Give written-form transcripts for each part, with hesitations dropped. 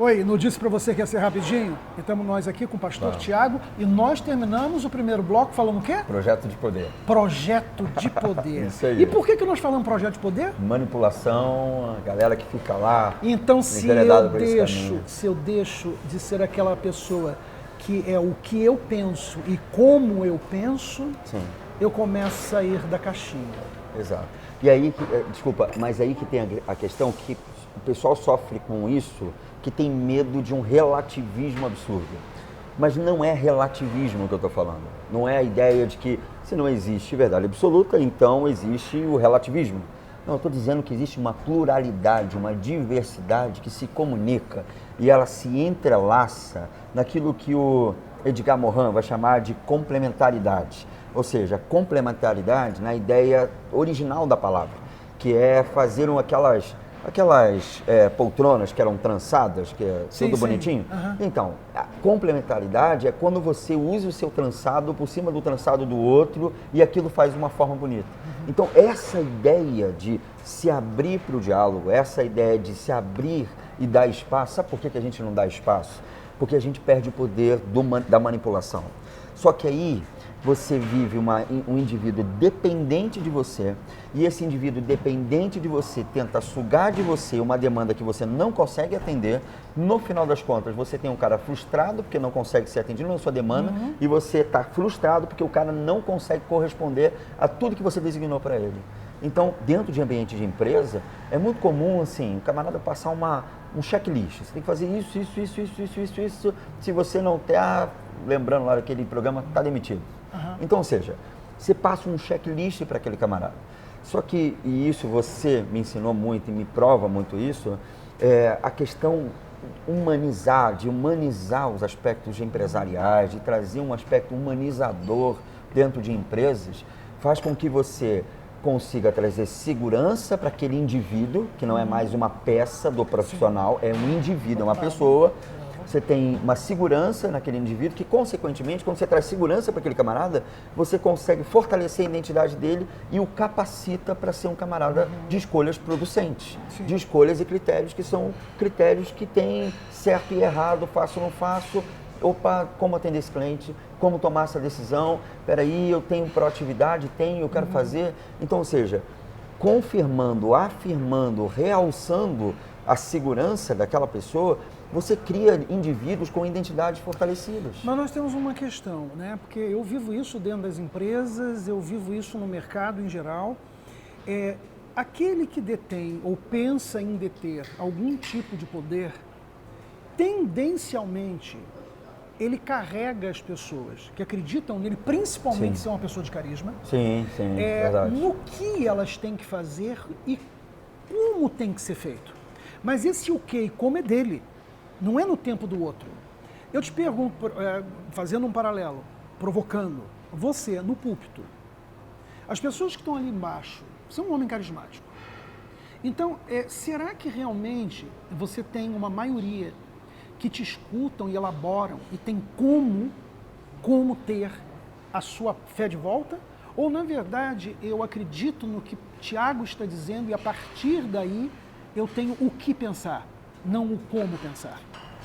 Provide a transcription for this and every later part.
Oi, não disse para você que ia ser rapidinho? E estamos nós aqui com o pastor Tiago e nós terminamos o primeiro bloco falando o quê? Projeto de poder. Projeto de poder. Isso aí. E por que nós falamos projeto de poder? Manipulação, a galera que fica lá. Então, se eu deixo de ser aquela pessoa que é o que eu penso e como eu penso, sim, eu começo a sair da caixinha. Exato. E aí, desculpa, mas aí que tem a questão que o pessoal sofre com isso, que tem medo de um relativismo absurdo. Mas não é relativismo que eu estou falando. Não é a ideia de que se não existe verdade absoluta, então existe o relativismo. Não, eu estou dizendo que existe uma pluralidade, uma diversidade que se comunica e ela se entrelaça naquilo que o Edgar Morin vai chamar de complementaridade. Ou seja, complementaridade na ideia original da palavra, que é fazer aquelas poltronas que eram trançadas, que é tudo bonitinho. Uhum. Então, a complementaridade é quando você usa o seu trançado por cima do trançado do outro e aquilo faz uma forma bonita. Uhum. Então, essa ideia de se abrir para o diálogo, essa ideia de se abrir e dar espaço, sabe por que a gente não dá espaço? Porque a gente perde o poder da manipulação. Só que aí você vive um indivíduo dependente de você e esse indivíduo dependente de você tenta sugar de você uma demanda que você não consegue atender. No final das contas, você tem um cara frustrado porque não consegue ser atendido na sua demanda e você está frustrado porque o cara não consegue corresponder a tudo que você designou para ele. Então, dentro de ambiente de empresa, é muito comum assim, o camarada passar um checklist. Você tem que fazer isso. Se você não está, lembrando lá daquele programa, está demitido. Uhum. Então, ou seja, você passa um checklist para aquele camarada. Só que, e isso você me ensinou muito e me prova muito isso, a questão de humanizar os aspectos empresariais, de trazer um aspecto humanizador dentro de empresas, faz com que você consiga trazer segurança para aquele indivíduo, que não é mais uma peça do profissional, é um indivíduo, é uma pessoa. Você tem uma segurança naquele indivíduo que, consequentemente, quando você traz segurança para aquele camarada, você consegue fortalecer a identidade dele e o capacita para ser um camarada de escolhas producentes, de escolhas e critérios que são critérios que têm certo e errado, faço ou não faço, opa, como atender esse cliente, como tomar essa decisão, peraí, eu tenho proatividade, eu quero fazer. Então, ou seja, confirmando, afirmando, realçando a segurança daquela pessoa, você cria indivíduos com identidades fortalecidas. Mas nós temos uma questão, né? Porque eu vivo isso dentro das empresas, eu vivo isso no mercado em geral. Aquele que detém ou pensa em deter algum tipo de poder, tendencialmente, ele carrega as pessoas que acreditam nele, principalmente se é uma pessoa de carisma, verdade. no que elas têm que fazer e como tem que ser feito. Mas esse o que e como é dele, não é no tempo do outro. Eu te pergunto, fazendo um paralelo, provocando, você no púlpito, as pessoas que estão ali embaixo são um homem carismático. Então, será que realmente você tem uma maioria que te escutam e elaboram e tem como ter a sua fé de volta? Ou, na verdade, eu acredito no que Tiago está dizendo e a partir daí eu tenho o que pensar, não o como pensar?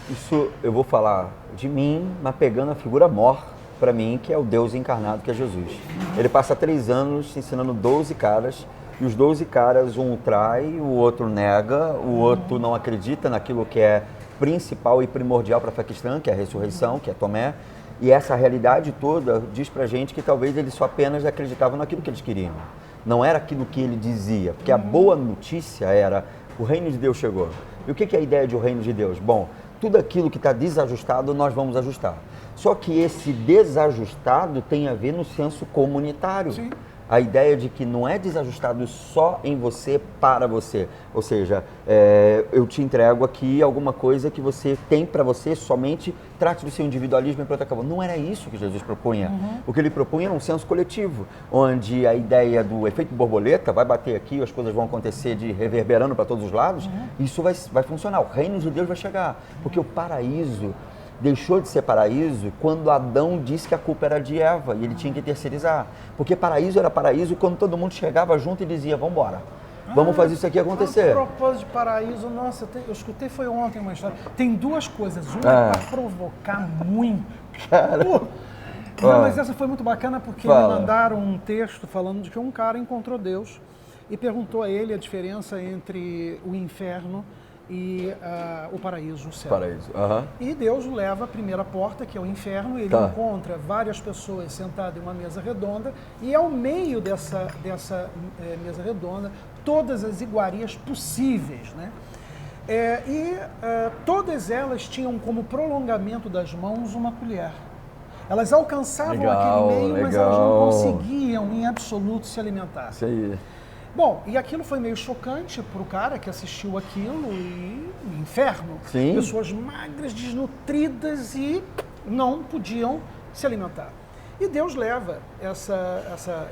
Isso eu vou falar de mim, mas pegando a figura mor para mim, que é o Deus encarnado, que é Jesus. Ele passa 3 anos ensinando 12 caras, e os 12 caras, um trai, o outro nega, o outro não acredita naquilo que é principal e primordial para a fé cristã, que é a ressurreição, que é Tomé. E essa realidade toda diz pra gente que talvez eles só apenas acreditavam naquilo que eles queriam. Não era aquilo que ele dizia, porque a boa notícia era: o reino de Deus chegou. E o que é a ideia de o reino de Deus? Bom, tudo aquilo que está desajustado nós vamos ajustar. Só que esse desajustado tem a ver no senso comunitário. Sim. A ideia de que não é desajustado só em você, para você. Ou seja, eu te entrego aqui alguma coisa que você tem para você, somente trate do seu individualismo e pronto, acabou. Não era isso que Jesus propunha. O que ele propunha era um senso coletivo, onde a ideia do efeito borboleta vai bater aqui, as coisas vão acontecer reverberando para todos os lados, isso vai funcionar. O reino de Deus vai chegar, porque o paraíso deixou de ser paraíso quando Adão disse que a culpa era de Eva e ele tinha que terceirizar. Porque paraíso era paraíso quando todo mundo chegava junto e dizia: vamos embora. Vamos fazer isso aqui acontecer. A propósito de paraíso, nossa, eu escutei foi ontem uma história. Tem duas coisas. Uma para provocar muito. Cara. Não, mas essa foi muito bacana porque me Fala. mandaram um texto falando de que um cara encontrou Deus e perguntou a ele a diferença entre o inferno e o paraíso, o céu. Paraíso. Aham. E Deus o leva à primeira porta, que é o inferno, e ele Tá. encontra várias pessoas sentadas em uma mesa redonda, e ao meio dessa mesa redonda, todas as iguarias possíveis, né? Todas elas tinham como prolongamento das mãos uma colher. Elas alcançavam Legal, aquele meio, mas elas não legal. conseguiam, em absoluto, se alimentar. Isso aí. Bom, e aquilo foi meio chocante para o cara que assistiu aquilo e inferno. Sim. Pessoas magras, desnutridas e não podiam se alimentar. E Deus leva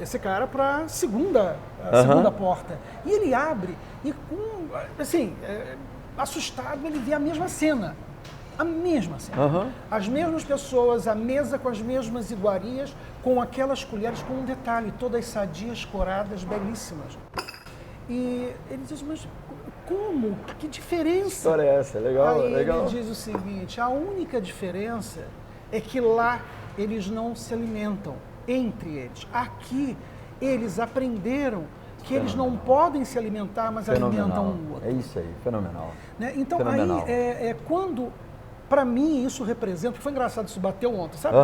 esse cara para a segunda porta. E ele abre e, assustado, ele vê a mesma cena. A mesma cena. As mesmas pessoas, a mesa com as mesmas iguarias, com aquelas colheres, com um detalhe, todas sadias, coradas, belíssimas. E ele diz, mas como? Que diferença? Que história é essa? Legal, Aí legal. ele diz o seguinte, a única diferença é que lá eles não se alimentam entre eles. Aqui eles aprenderam que eles não podem se alimentar, mas alimentam um outro. É isso aí, fenomenal. Né? Então, Fenomenal. aí, quando, para mim, isso representa, foi engraçado, isso bateu ontem, sabe?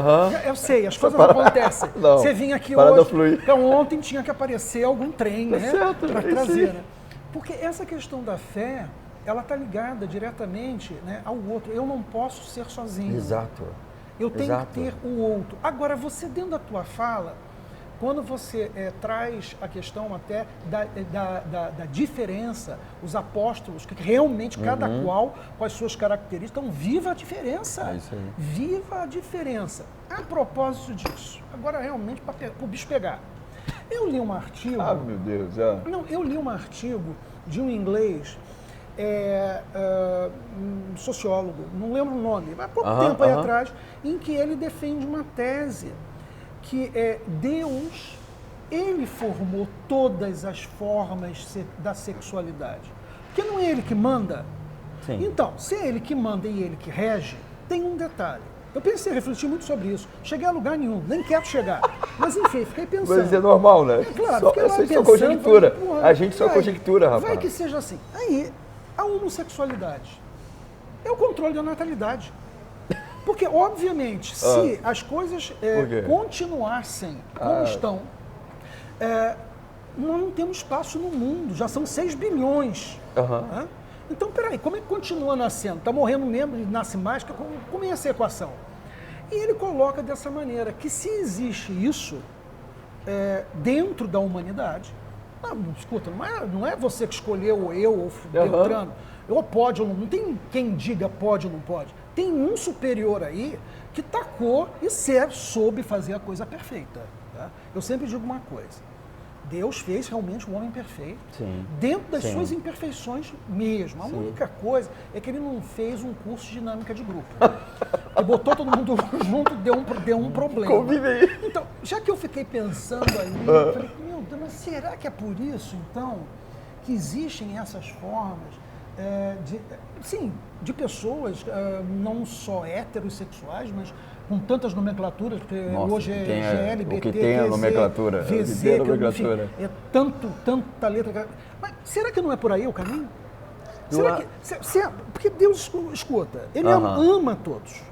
Eu sei, as coisas acontecem. Não, Você vinha aqui parada hoje, fluir. então ontem tinha que aparecer algum trem, né? certo, Para é isso trazer, aí. né? Porque essa questão da fé, ela está ligada diretamente, né, ao outro. Eu não posso ser sozinho. Exato. Eu tenho Exato. que ter o outro. Agora, você dentro da tua fala, quando você traz a questão até da diferença, os apóstolos, que realmente cada qual com as suas características, então viva a diferença. É isso aí. Viva a diferença. A propósito disso, agora realmente para o bicho pegar. Eu li um artigo. Ah, meu Deus. Não, eu li um artigo de um inglês, um sociólogo, não lembro o nome, mas há pouco tempo aí atrás, em que ele defende uma tese que Deus, ele formou todas as formas da sexualidade. Porque não é ele que manda. Sim. Então, se é ele que manda e ele que rege, tem um detalhe. Eu pensei, refleti muito sobre isso. Cheguei a lugar nenhum, nem quero chegar. Mas enfim, fiquei pensando. Mas é normal, né? Claro, fiquei lá Isso é pensando, só conjectura. falei, porra, A gente só conjectura, rapaz. Vai que seja assim. Aí, a homossexualidade é o controle da natalidade. Porque, obviamente, se as coisas continuassem como estão, nós não temos espaço no mundo, já são 6 bilhões. Né? Então, peraí, como é que continua nascendo? Está morrendo mesmo e nasce mais? Como é essa equação? E ele coloca dessa maneira, que se existe isso dentro da humanidade, escuta, não é você que escolheu, ou eu, ou Beltrano, ou pode ou não tem quem diga pode ou não pode. Tem um superior aí que tacou e soube fazer a coisa perfeita. Tá? Eu sempre digo uma coisa, Deus fez realmente um homem perfeito, dentro das suas imperfeições mesmo. A única coisa é que ele não fez um curso de dinâmica de grupo. Ele botou todo mundo junto, deu um problema. Convive aí. Então, já que eu fiquei pensando ali, eu falei, meu Deus, mas será que é por isso, então, que existem essas formas de pessoas não só heterossexuais, mas com tantas nomenclaturas, porque hoje é GLBT, o que tem a nomenclatura, VZ, tanta letra. Mas será que não é por aí o caminho? Porque Deus escuta, Ele ama todos.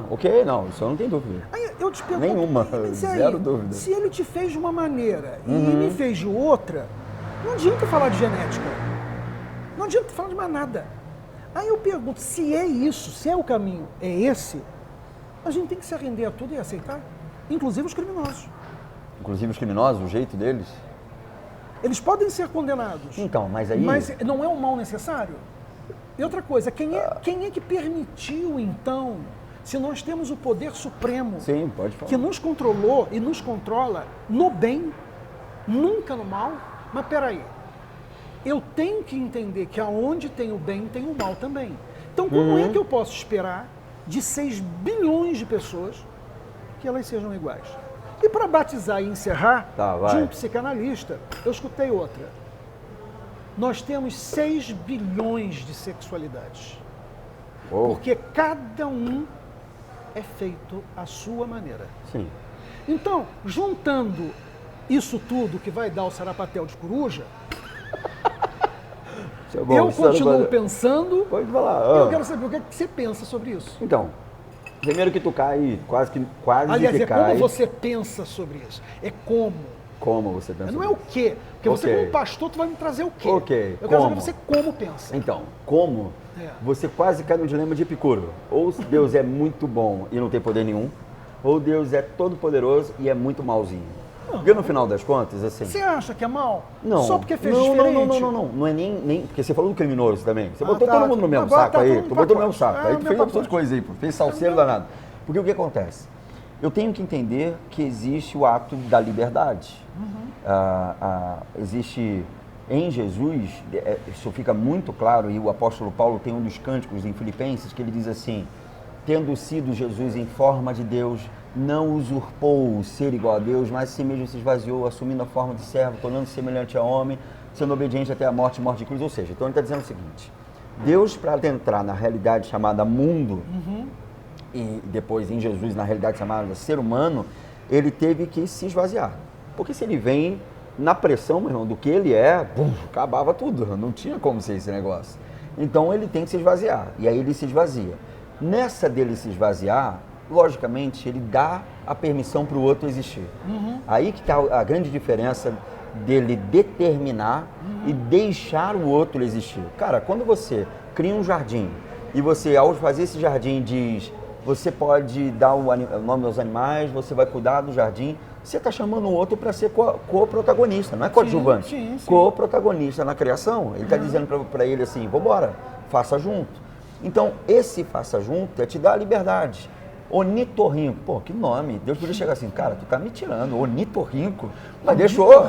Ok, não, isso não tem dúvida. Aí eu te pergunto, Nenhuma, zero dúvida. Se Ele te fez de uma maneira e me fez de outra, não adianta falar de genética. Não adianta falar de mais nada. Aí eu pergunto, se é isso, se é o caminho, é esse, a gente tem que se render a tudo e aceitar, inclusive os criminosos. Inclusive os criminosos, o jeito deles? Eles podem ser condenados. Então, mas aí... Mas não é um mal necessário? E outra coisa, quem é que permitiu, então, se nós temos o poder supremo, Sim, pode falar. que nos controlou e nos controla no bem, nunca no mal, mas peraí, eu tenho que entender que aonde tem o bem, tem o mal também. Então, como é que eu posso esperar de 6 bilhões de pessoas que elas sejam iguais? E para batizar e encerrar, de um psicanalista, eu escutei outra. nós temos 6 bilhões de sexualidades. Oh. Porque cada um é feito à sua maneira. Sim. Então, juntando isso tudo que vai dar o sarapatel de coruja, Isso é bom, eu continuo pensando. Pode falar. Eu quero saber o que, é que você pensa sobre isso. Então, primeiro que tu cai, quase Aliás, que é cai. como você pensa sobre isso. É como. Como você pensa? Não é o quê. Porque você, Ok. como pastor, tu vai me trazer o quê? Ok, Eu quero como? saber você como pensa. Então, como É. você quase cai no dilema de Epicuro. Ou Deus é muito bom e não tem poder nenhum, ou Deus é todo poderoso e é muito malzinho. Porque no final das contas, assim... Você acha que é mal? Não. Só porque fez não, diferente? Não é nem... Porque você falou do criminoso também. Você Ah, botou tá. todo mundo no mesmo Agora saco tá aí. todo Tu no botou no mesmo pacote. saco. É, Aí o tu meu fez opção pacote. de coisa aí, pô. Fez salseiro danado. Porque o que acontece? Eu tenho que entender que existe o ato da liberdade. Existe em Jesus, isso fica muito claro, e o apóstolo Paulo tem um dos cânticos em Filipenses que ele diz assim: tendo sido Jesus em forma de Deus, não usurpou o ser igual a Deus, mas si mesmo se esvaziou, assumindo a forma de servo, tornando-se semelhante a homem, sendo obediente até a morte de cruz. Ou seja, então ele está dizendo o seguinte: Deus, para adentrar na realidade chamada mundo, e depois em Jesus na realidade chamada ser humano, ele teve que se esvaziar. Porque se ele vem na pressão, meu irmão, do que ele é, acabava tudo, não tinha como ser esse negócio. Então ele tem que se esvaziar, e aí ele se esvazia. Nessa dele se esvaziar, logicamente, ele dá a permissão para o outro existir. Aí que está a grande diferença dele determinar e deixar o outro existir. Cara, quando você cria um jardim e você, ao fazer esse jardim, diz: você pode dar o nome aos animais, você vai cuidar do jardim, você está chamando o outro para ser co-protagonista, não é coadjuvante. Sim. Co-protagonista na criação. Ele está dizendo para ele assim: vambora, faça junto. Então, esse faça junto é te dar a liberdade. Onitorrinco, pô, que nome. Deus podia chegar assim: cara, tu tá me tirando, onitorrinco. Mas deixou,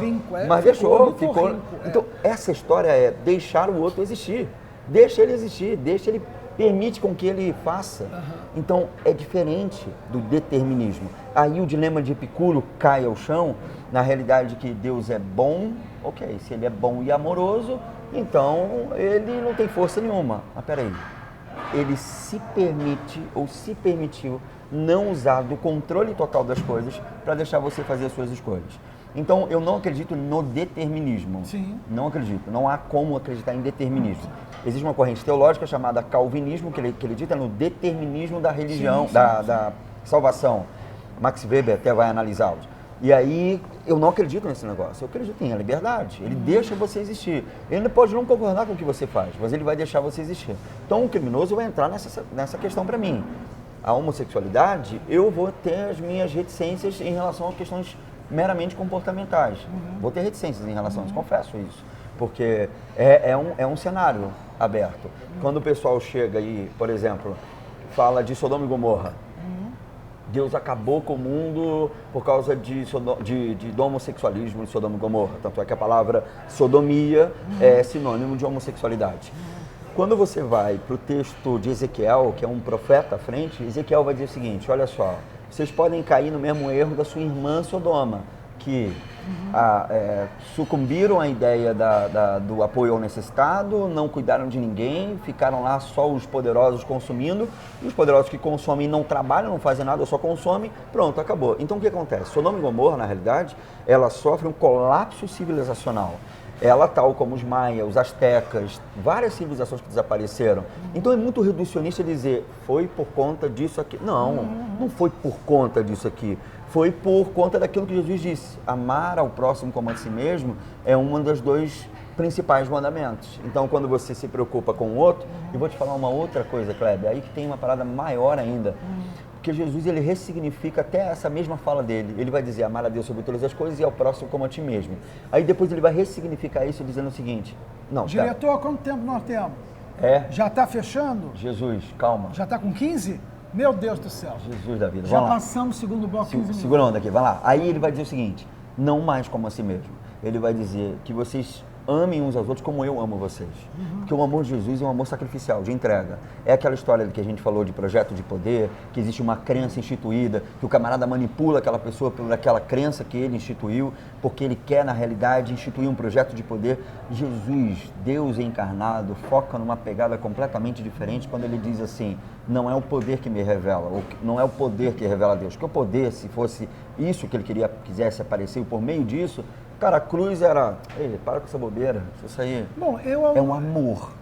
ficou. Então, essa história é deixar o outro existir. Deixa ele existir, permite com que ele faça. Então, é diferente do determinismo. Aí o dilema de Epicuro cai ao chão, na realidade que Deus é bom, ok, se ele é bom e amoroso, então ele não tem força nenhuma. Mas peraí, ele se permite ou se permitiu não usar do controle total das coisas para deixar você fazer as suas escolhas. Então, eu não acredito no determinismo. Sim. Não acredito. Não há como acreditar em determinismo. Existe uma corrente teológica chamada calvinismo, que ele acredita no determinismo da religião, da salvação. Max Weber até vai analisá-los. E aí, eu não acredito nesse negócio. Eu acredito em a liberdade. Ele deixa você existir. Ele pode não concordar com o que você faz, mas ele vai deixar você existir. Então, o criminoso vai entrar nessa questão para mim. A homossexualidade, eu vou ter as minhas reticências em relação a questões meramente comportamentais. Vou ter reticências em relação a isso, confesso isso. Porque é um cenário aberto. Quando o pessoal chega e, por exemplo, fala de Sodoma e Gomorra, Deus acabou com o mundo por causa do homossexualismo em Sodoma e Gomorra. Tanto é que a palavra sodomia é sinônimo de homossexualidade. Quando você vai para o texto de Ezequiel, que é um profeta à frente, Ezequiel vai dizer o seguinte: olha só, vocês podem cair no mesmo erro da sua irmã Sodoma, que sucumbiram à ideia do apoio ao necessitado, não cuidaram de ninguém, ficaram lá só os poderosos consumindo, e os poderosos que consomem não trabalham, não fazem nada, só consomem, pronto, acabou. Então o que acontece? Sodoma e Gomorra, na realidade, ela sofre um colapso civilizacional. Ela, tal como os maias, os astecas, várias civilizações que desapareceram. Então é muito reducionista dizer, foi por conta disso aqui. Não foi por conta disso aqui. Foi por conta daquilo que Jesus disse. Amar ao próximo como a si mesmo é um dos dois principais mandamentos. Então, quando você se preocupa com o outro, e vou te falar uma outra coisa, Kleber, aí que tem uma parada maior ainda. Porque Jesus, ele ressignifica até essa mesma fala dele. Ele vai dizer, amar a Deus sobre todas as coisas e ao próximo como a ti mesmo. Aí depois ele vai ressignificar isso dizendo o seguinte, não, diretor, quanto tempo nós temos? Já está fechando? Jesus, calma. Já está com 15? Meu Deus do céu. Jesus da vida, já vamos lá. Passamos o segundo bloco, 15 Segura a onda aqui, vai lá. Aí ele vai dizer o seguinte, não mais como a si mesmo. Ele vai dizer que vocês amem uns aos outros como eu amo vocês. Porque o amor de Jesus é um amor sacrificial, de entrega. É aquela história que a gente falou de projeto de poder, que existe uma crença instituída, que o camarada manipula aquela pessoa por aquela crença que ele instituiu, porque ele quer, na realidade, instituir um projeto de poder. Jesus, Deus encarnado, foca numa pegada completamente diferente quando ele diz assim, não é o poder que me revela, ou não é o poder que revela Deus. Porque o poder, se fosse isso que ele quisesse aparecer, e por meio disso, cara, a cruz era, ei, para com essa bobeira, isso aí é um amor.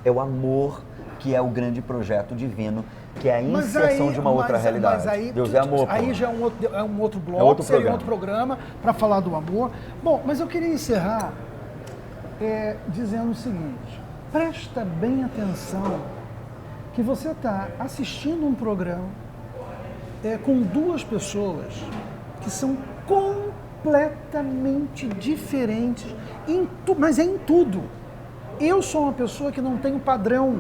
É o amor que é o grande projeto divino, que é a inserção de uma outra realidade. Mas aí, Deus é amor. Aí já é um outro bloco, seria outro programa para falar do amor. Bom, mas eu queria encerrar dizendo o seguinte, presta bem atenção que você está assistindo um programa com duas pessoas que são completamente diferentes, mas é em tudo. Eu sou uma pessoa que não tem padrão.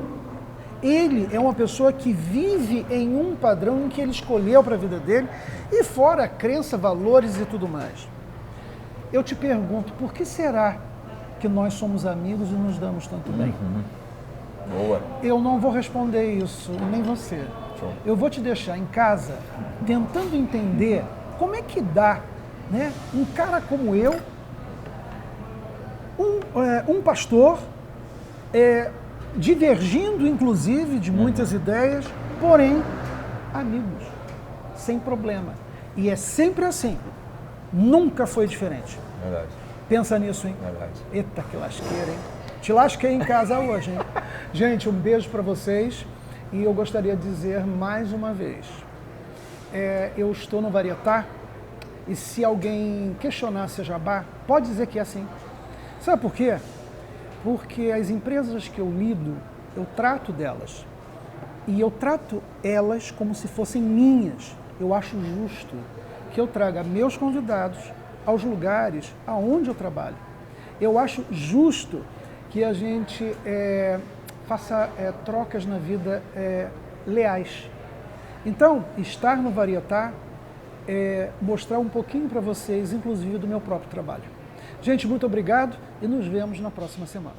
Ele é uma pessoa que vive em um padrão que ele escolheu para a vida dele, e fora crença, valores e tudo mais. Eu te pergunto, por que será que nós somos amigos e nos damos tanto bem? Boa. Eu não vou responder isso, nem você. Show. Eu vou te deixar em casa tentando entender como é que dá, né, um cara como eu, um pastor, divergindo inclusive de muitas ideias, porém amigos, sem problema. E é sempre assim, nunca foi diferente. Verdade. Pensa nisso, hein? Verdade. Eita, que lasqueira, hein? Te lasquei em casa hoje, hein? Gente, um beijo para vocês e eu gostaria de dizer mais uma vez, eu estou no Varietá e se alguém questionar se é jabá, pode dizer que é assim. Sabe por quê? Porque as empresas que eu lido, eu trato delas e eu trato elas como se fossem minhas. Eu acho justo que eu traga meus convidados aos lugares aonde eu trabalho. Eu acho justo que a gente faça trocas na vida leais. Então, estar no Varietá é mostrar um pouquinho para vocês, inclusive do meu próprio trabalho. Gente, muito obrigado e nos vemos na próxima semana.